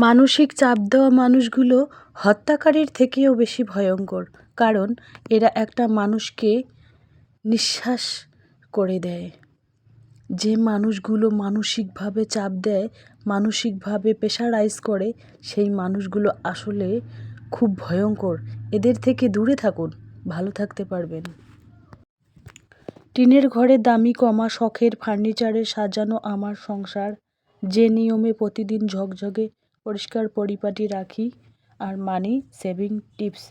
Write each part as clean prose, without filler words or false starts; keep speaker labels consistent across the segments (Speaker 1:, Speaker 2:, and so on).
Speaker 1: মানসিক চাপ দেওয়া মানুষগুলো হত্যাকারীর থেকেও বেশি ভয়ঙ্কর, কারণ এরা একটা মানুষকে নিঃশ্বাস করে দেয়। যে মানুষগুলো মানসিকভাবে চাপ দেয়, মানসিকভাবে প্রেশারাইজ করে, সেই মানুষগুলো আসলে খুব ভয়ঙ্কর। এদের থেকে দূরে থাকুন, ভালো থাকতে পারবেন। টিনের ঘরে দামি কমা শখের ফার্নিচারে সাজানো আমার সংসার, যে নিয়মে প্রতিদিন ঝকঝকে পরিষ্কার পরিপাটি রাখি। আর মানি সেভিং টিপস,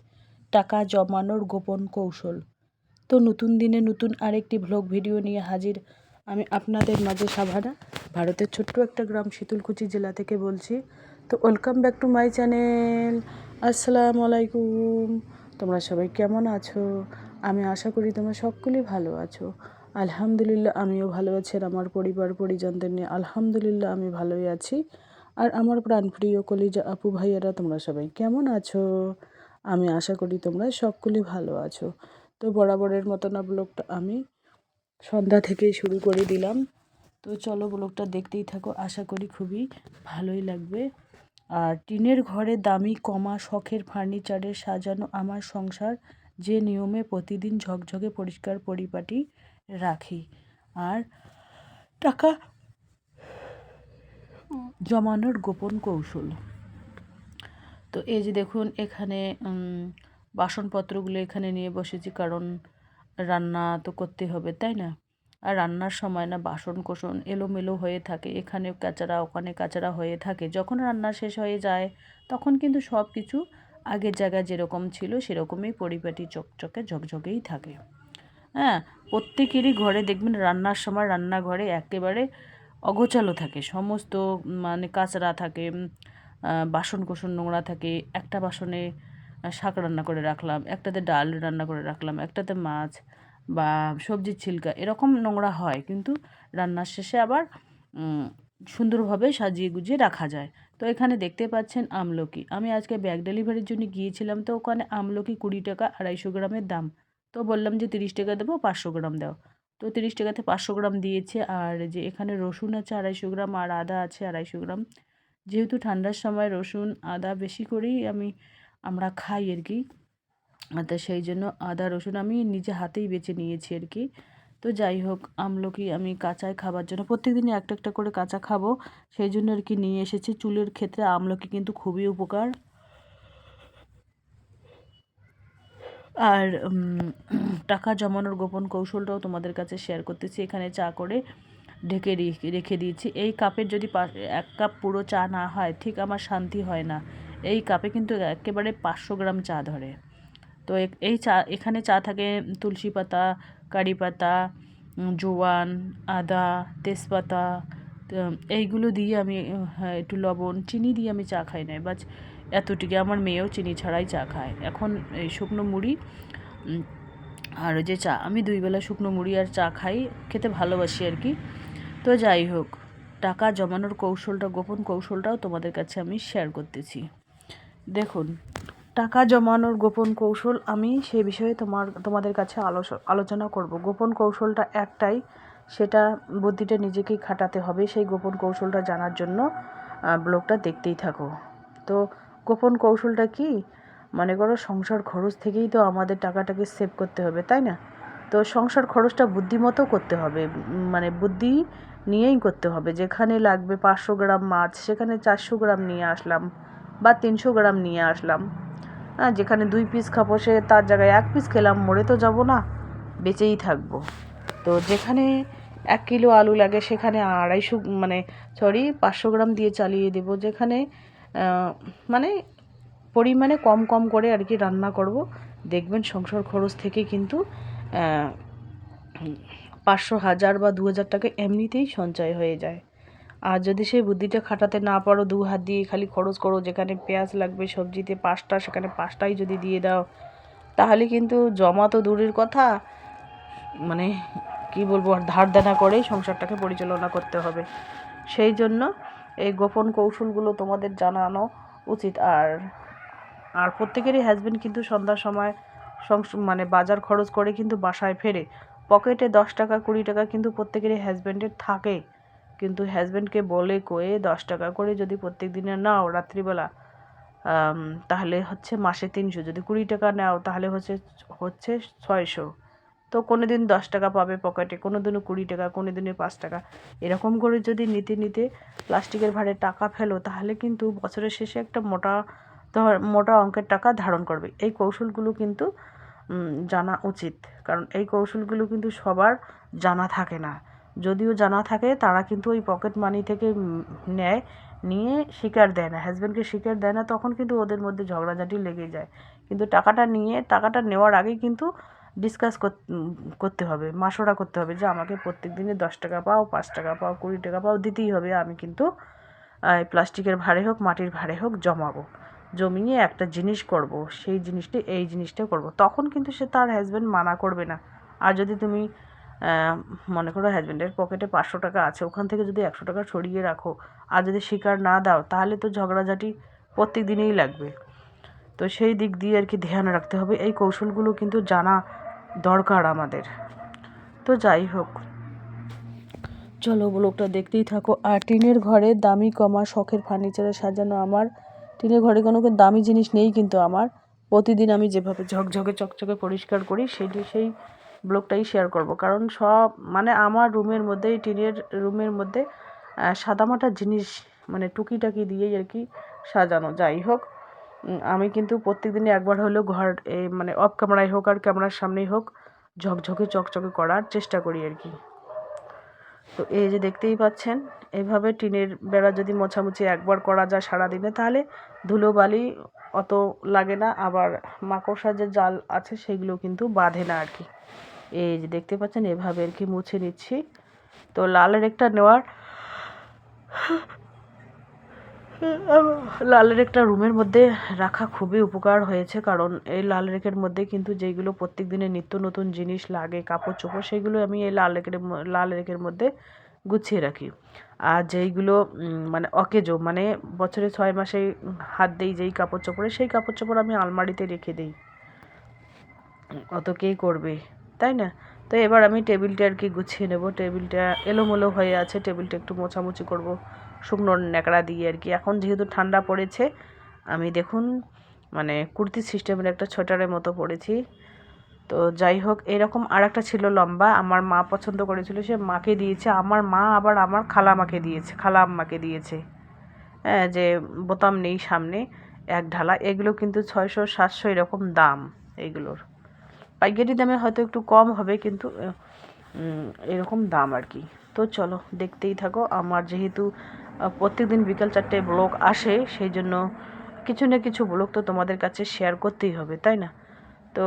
Speaker 1: টাকা জমানোর গোপন কৌশল। তো নতুন দিনে নতুন আরেকটি ভ্লগ ভিডিও নিয়ে হাজির আমি আপনাদের মাঝে সাভানা, ভারতের ছোট্ট একটা গ্রাম শীতলকুচি জেলা থেকে বলছি। তো welcome back to my channel. আসসালামু আলাইকুম। তোমরা সবাই কেমন আছো? আমি আশা করি তোমরা সকলেই ভালো আছো। আলহামদুলিল্লাহ আমিও ভালো আছি, আর আমার পরিবার পরিজনদের নিয়ে আলহামদুলিল্লাহ আমি ভালোই আছি। আর আমার প্রাণপ্রিয় কলিজা আপু ভাইয়ারা তোমরা সবাই কেমন আছো? আমি আশা করি তোমরা সকলেই ভালো আছো। তো বরাবরের মতো না ব্লগটা আমি সন্ধ্যা থেকেই শুরু করে দিলাম। তো চলো ব্লগটা দেখতেই থাকো, আশা করি খুবই ভালোই লাগবে। আর টিনের ঘরে দামি কমা শখের ফার্নিচারে সাজানো আমার সংসার, যে নিয়মে প্রতিদিন ঝকঝকে পরিষ্কার পরিপাটি রাখি। আর টাকা জমানোর গোপন কৌশল। তো এই যে দেখুন, এখানে বাসনপত্রগুলো এখানে নিয়ে বসেছি, কারণ রান্না তো করতে হবে, তাই না? আর রান্নার সময় না বাসন কোসন এলোমেলো হয়ে থাকে, এখানে কাচরা ওখানে কাচরা হয়ে থাকে। যখন রান্না শেষ হয়ে যায় তখন কিন্তু সব কিছু আগের জায়গায় যেরকম ছিল সেরকমই পরিপাটি চকচকে ঝকঝকেই থাকে। হ্যাঁ, প্রত্যেকেরই ঘরে দেখবেন রান্নার সময় রান্নাঘরে একেবারে অগোছালো থাকে, সমস্ত মানে কাচরা থাকে, বাসন কোসন নোংরা থাকে। একটা বাসনে শাক রান্না করে রাখলাম, একটাতে ডাল রান্না করে রাখলাম, একটাতে মাছ বা সবজির ছিলকা, এরকম নোংরা হয়, কিন্তু রান্নার শেষে আবার সুন্দরভাবে সাজিয়ে গুজিয়ে রাখা যায়। তো এখানে দেখতে পাচ্ছেন আমলকি, আমি আজকে ব্যাগ ডেলিভারির জন্য গিয়েছিলাম, তো ওখানে আমলকি 20 টাকা 250 গ্রামের দাম। তো বললাম যে 30 টাকা দেবো, 500 গ্রাম দাও। তো 30 টাকাতে 500 গ্রাম দিয়েছে। আর যে এখানে রসুন আছে 250 গ্রাম, আর আদা আছে 250 গ্রাম। যেহেতু ঠান্ডার সময় রসুন আদা বেশি করেই আমরা খাই আর কি, তো সেই জন্য আদা রসুন আমি নিজে হাতেই বেছে নিয়েছি আর কি। তো যাই হোক, আমলকি আমি কাঁচায় খাবার জন্য প্রত্যেকদিনই একটা একটা করে কাঁচা খাবো, সেই জন্য আর কি নিয়ে এসেছি। চুলের ক্ষেত্রে আমলকি কিন্তু খুবই উপকার। আর টাকা জমানোর গোপন কৌশলটাও তোমাদের কাছে শেয়ার করতেছি। এখানে চা করে ঢেকে রেখে দিয়েছি। এই কাপের যদি 1 কাপ পুরো চা না হয়, ঠিক আমার শান্তি হয় না। এই কাপে কিন্তু একেবারে 500 গ্রাম চা ধরে। তো এই চা, এখানে চা থাকে তুলসী পাতা, কারি পাতা, জোয়ান, আদা, তেজপাতা, তো এইগুলো দিয়ে আমি একটু লবণ চিনি দিয়ে আমি চা খাই না, বাস এতটুকু। আমার মেয়েও চিনি ছাড়াই চা খায়। এখন এই শুকনো মুড়ি আর যে চা, আমি 2 বেলা শুকনো মুড়ি আর চা খাই, খেতে ভালোবাসি আর কি। তো যাই হোক, টাকা জমানোর কৌশলটা, গোপন কৌশলটাও তোমাদের কাছে আমি শেয়ার করতেছি। দেখুন, টাকা জমানোর গোপন কৌশল, আমি সেই বিষয়ে তোমাদের কাছে আলোচনা করব। গোপন কৌশলটা একটাই, সেটা বুদ্ধিটা নিজেকেই খাটাতে হবে। সেই গোপন কৌশলটা জানার জন্য ব্লগটা দেখতেই থাকো। তো গোপন কৌশলটা কি? মনে করো সংসার খরচ থেকেই তো আমাদের টাকাটাকে সেভ করতে হবে, তাই না? তো সংসার খরচটা বুদ্ধিমতো করতে হবে, মানে বুদ্ধি নিয়েই করতে হবে। যেখানে লাগবে 500 গ্রাম মাছ, সেখানে 400 গ্রাম নিয়ে আসলাম বা 300 গ্রাম নিয়ে আসলাম। যেখানে 2 পিস খাবো, সে তার জায়গায় 1 পিস খেলাম, মরে তো যাব না, বেঁচেই থাকবো। তো যেখানে 1 কিলো আলু লাগে, সেখানে 500 গ্রাম দিয়ে চালিয়ে দেবো। যেখানে মানে পরিমাণে কম কম করে আর কি রান্না করব, দেখবেন সংসার খরচ থেকে কিন্তু 500, 1000 বা 2000 টাকা এমনিতেই সঞ্চয় হয়ে যায়। আর যদি সেই বুদ্ধিটা খাটাতে না পারো, 2 হাত দিয়ে খালি খরচ করো, যেখানে পেঁয়াজ লাগবে সবজিতে 5টা, সেখানে 5টাই যদি দিয়ে দাও, তাহলে কিন্তু জমা তো দূরের কথা, মানে কি বলবো, আর ধার দেনা করেই সংসারটাকে পরিচালনা করতে হবে। সেই জন্য এই গোপন কৌশলগুলো তোমাদের জানানো উচিত। আর প্রত্যেকেরই হাজবেন্ড কিন্তু সন্ধ্যার সময় মানে বাজার খরচ করে কিন্তু বাসায় ফেরে, পকেটে 10 টাকা 20 টাকা কিন্তু প্রত্যেকেরই হাজবেন্ডের থাকে। কিন্তু হাজব্যান্ডকে বলে কয়ে 10 টাকা করে যদি প্রত্যেক দিনে নাও রাত্রিবেলা, তাহলে হচ্ছে মাসে 300, যদি 20 টাকা নাও তাহলে হচ্ছে 600। তো কোনো দিন 10 টাকা পাবে পকেটে, কোনো দিনও 20 টাকা, কোনো দিনে 5 টাকা। এরকম করে যদি নিতে নিতে প্লাস্টিকের ভারে টাকা ফেলো, তাহলে কিন্তু বছরের শেষে একটা মোটা অঙ্কের টাকা ধারণ করবে। এই কৌশলগুলো কিন্তু জানা উচিত, কারণ এই কৌশলগুলো কিন্তু সবার জানা থাকে না। যদিও জানা থাকে, তারা কিন্তু ওই পকেট মানি থেকে নিয়ে স্বীকার দেয় না, হাজব্যান্ডকে স্বীকার দেয় না, তখন কিন্তু ওদের মধ্যে ঝগড়াঝাটি লেগে যায়। কিন্তু টাকাটা নেওয়ার আগেই কিন্তু ডিসকাস করতে হবে, মাসোরা করতে হবে যে আমাকে প্রত্যেক দিনে 10 টাকা পাও, 5 টাকা পাও, 20 টাকা পাও, দিতেই হবে। আমি কিন্তু প্লাস্টিকের ভারে হোক, মাটির ভারে হোক জমাবো, জমিয়ে একটা জিনিস করব, সেই জিনিসটি এই জিনিসটা করব। তখন কিন্তু সে তার হাজব্যান্ড মানা করবে না। আর যদি তুমি মনে করো হাজব্যান্ডের পকেটে 500 টাকা আছে, ওখান থেকে যদি 100 টাকা সরিয়ে রাখো আর যদি স্বীকার না দাও, তাহলে তো ঝগড়াঝাটি প্রত্যেক দিনেই লাগবে। তো সেই দিক দিয়ে আর কি ধ্যান রাখতে হবে। এই কৌশলগুলো কিন্তু জানা দরকার আমাদের। তো যাই হোক, চলো ব্লগটা দেখতেই থাকো। আর টিনের ঘরে দামি কমা শখের ফার্নিচারে সাজানো আমার টিনের ঘরে কোনো দামি জিনিস নেই, কিন্তু আমার প্রতিদিন আমি যেভাবে ঝকঝকে চকচকে পরিষ্কার করি সেই ব্লগটাই শেয়ার করব। কারণ সব মানে আমার টিনের রুমের মধ্যে সাদামাটা জিনিস মানে টুকিটাকি দিয়েই আর কি সাজানো। যাই হোক, আমি কিন্তু প্রত্যেক দিনই একবার হলেও ঘর মানে অফ ক্যামেরায় হোক আর ক্যামেরার সামনেই হোক ঝকঝকে চকচকে করার চেষ্টা করি আর কি। তো এই যে দেখতেই পাচ্ছেন, এভাবে টিনের বেড়া যদি মোছামুছি একবার করা যায় সারাদিনে, তাহলে ধুলোবালি অত লাগে না। আবার মাকড়সার যে জাল আছে সেগুলো কিন্তু বাঁধে না আর কি। এই যে দেখতে পাচ্ছেন, এভাবে আর কি মুছে নিচ্ছি। তো লালের একটা রুমের মধ্যে রাখা খুবই উপকার হয়েছে, কারণ এই লাল রেকের মধ্যে কিন্তু যেইগুলো প্রত্যেক দিনে নিত্য নতুন জিনিস লাগে, কাপড় চোপড়, সেগুলো আমি এই লাল রেকের মধ্যে গুছিয়ে রাখি। আর যেইগুলো মানে অকেজো, মানে বছরে 6 মাসে হাত দেই যেই কাপড় চোপড়ে, সেই কাপড় চোপড় আমি আলমারিতে রেখে দিই। অত কে করবে, তাই না? তো এবার আমি টেবিলটা আর কি গুছিয়ে নেব। টেবিলটা এলোমেলো হয়ে আছে, টেবিলটা একটু মোছামুছি করব শুকনো ন্যাকড়া দিয়ে আর কি। এখন যেহেতু ঠান্ডা পড়েছে, আমি দেখুন মানে কুর্তি সিস্টেমের একটা সোয়েটারের মতো পরেছি। তো যাই হোক, এরকম আর একটা ছিল লম্বা, আমার মা পছন্দ করেছিল, সে মাকে দিয়েছে। আমার মা আবার আমার খালা আম্মাকে দিয়েছে। হ্যাঁ, যে বোতাম নেই সামনে, এক ঢালা। এগুলো কিন্তু 600-700 এরকম দাম এইগুলোর। পাইকারি দামে হয়তো একটু কম হবে, কিন্তু এরকম দাম আর কি। তো চলো দেখতেই থাকো। আমার যেহেতু প্রত্যেকদিন বিকাল 4টায় ব্লগ আসে, সেই জন্য কিছু না কিছু ব্লগ তো তোমাদের কাছে শেয়ার করতেই হবে, তাই না? তো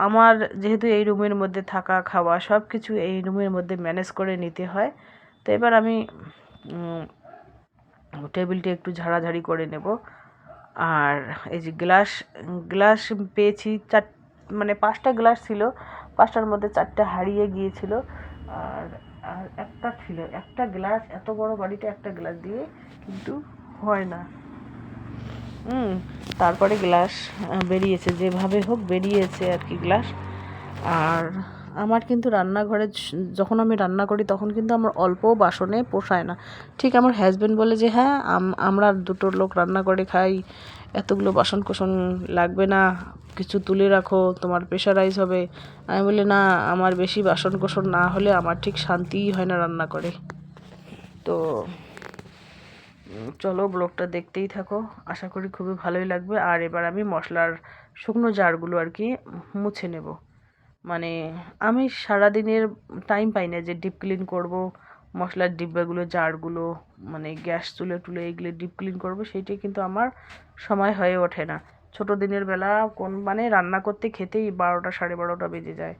Speaker 1: আমার যেহেতু এই রুমের মধ্যে থাকা খাওয়া সব কিছু এই রুমের মধ্যে ম্যানেজ করে নিতে হয়। তো এবার আমি টেবিলটা একটু ঝাড়াঝাড়ি করে নেব। আর এই যে গ্লাস পেয়েছি মানে 5টা গ্লাস ছিল, 5টার মধ্যে 4টা হারিয়ে গিয়েছিল। আর আর একটা ছিল, একটা গ্লাস, এত বড় বাড়িতে একটা গ্লাস দিয়ে কিন্তু হয় না। তারপরে গ্লাস বেরিয়েছে, যেভাবে হোক বেরিয়েছে আর কি গ্লাস। আর আমার কিন্তু রান্নাঘরে যখন আমি রান্না করি, তখন কিন্তু আমার অল্প বাসনে পোষায় না। ঠিক আমার হাজব্যান্ড বলে যে হ্যাঁ, আমরা 2টো লোক রান্না করে খাই, এতগুলো বাসন কোসন লাগবে না, কিছু তুলে রাখো, তোমার প্রেশারাইজ হবে। আমি বলি না, আমার বেশি বাসন কোসন না হলে আমার ঠিক শান্তিই হয় না রান্না করে। তো চলো ব্লগটা দেখতেই থাকো, আশা করি খুবই ভালোই লাগবে। আর এবার আমি মশলার শুকনো জারগুলো আর কি মুছে নেব। মানে আমি সারাদিনের টাইম পাই না যে ডিপ ক্লিন করব, মশলার ডিব্বাগুলো জারগুলো মানে গ্যাস চুলে টুলে এগুলো ডিপ ক্লিন করব, সেইটাই কিন্তু আমার সময় হয়ে ওঠে না। ছোটো দিনের বেলা মানে রান্না করতে খেতেই 12টা 12:30 বেজে যায়।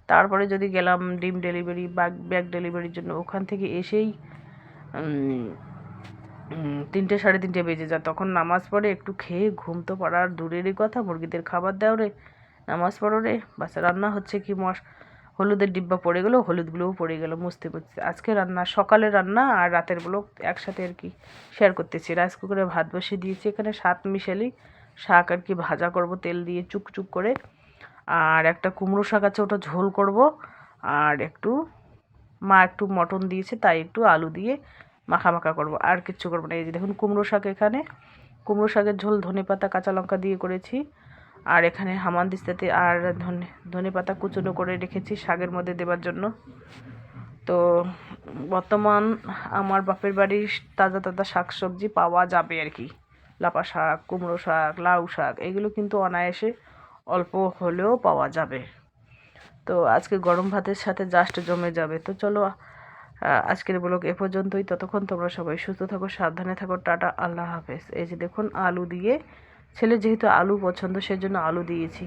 Speaker 1: তারপরে যদি গেলাম ডিম ডেলিভারি বা ব্যাগ ডেলিভারির জন্য, ওখান থেকে এসেই 3টে 3:30 বেজে যায়। তখন নামাজ পড়ে একটু খেয়ে ঘুম তো পড়ার দূরেরই কথা, মুরগিদের খাবার দাও রে, নামাজ পড়ো রে, বাচ্চা রান্না হচ্ছে কি হলুদের ডিব্বা পড়ে গেলো, হলুদগুলোও পড়ে গেলো মুছতে মুছতে। আজকে সকালে রান্না আর রাতের ব্লগ একসাথে আর কি শেয়ার করতেছি। রাইস কুকারে ভাত বসিয়ে দিয়েছি, এখানে 7 মিশালি শাক আর কি ভাজা করব তেল দিয়ে চুকচুক করে। আর একটা কুমড়ো শাক আছে, ওটা ঝোল করব। আর একটু মা একটু মটন দিয়েছে, তাই একটু আলু দিয়ে মাখা মাখা করবো, আর কিচ্ছু করবো না। এই যে দেখুন কুমড়ো শাক, এখানে কুমড়ো শাকের ঝোল ধনেপাতা কাঁচা লঙ্কা দিয়ে করেছি। আর এখানে হামানদিস্তাতে আর ধনেপাতা কুচনো করে রেখেছি শাকের মধ্যে দেবার জন্য। তো বর্তমান আমার বাপের বাড়ির তাজা তাজা শাক সবজি পাওয়া যাবে আর কি। লাপা শাক, কুমড়ো শাক, লাউ শাক, এগুলো কিন্তু অনায়াসে অল্প হলেও পাওয়া যাবে। তো আজকে গরম ভাতের সাথে জাস্ট জমে যাবে। তো চলো আজকের ব্লগ এ পর্যন্তই। ততক্ষণ তোমরা সবাই সুস্থ থাকো, সাবধানে থাকো। টাটা, আল্লাহ হাফেজ। এই যে দেখুন আলু দিয়ে, ছেলে যেহেতু আলু পছন্দ সেজন্য আলু দিয়েছি।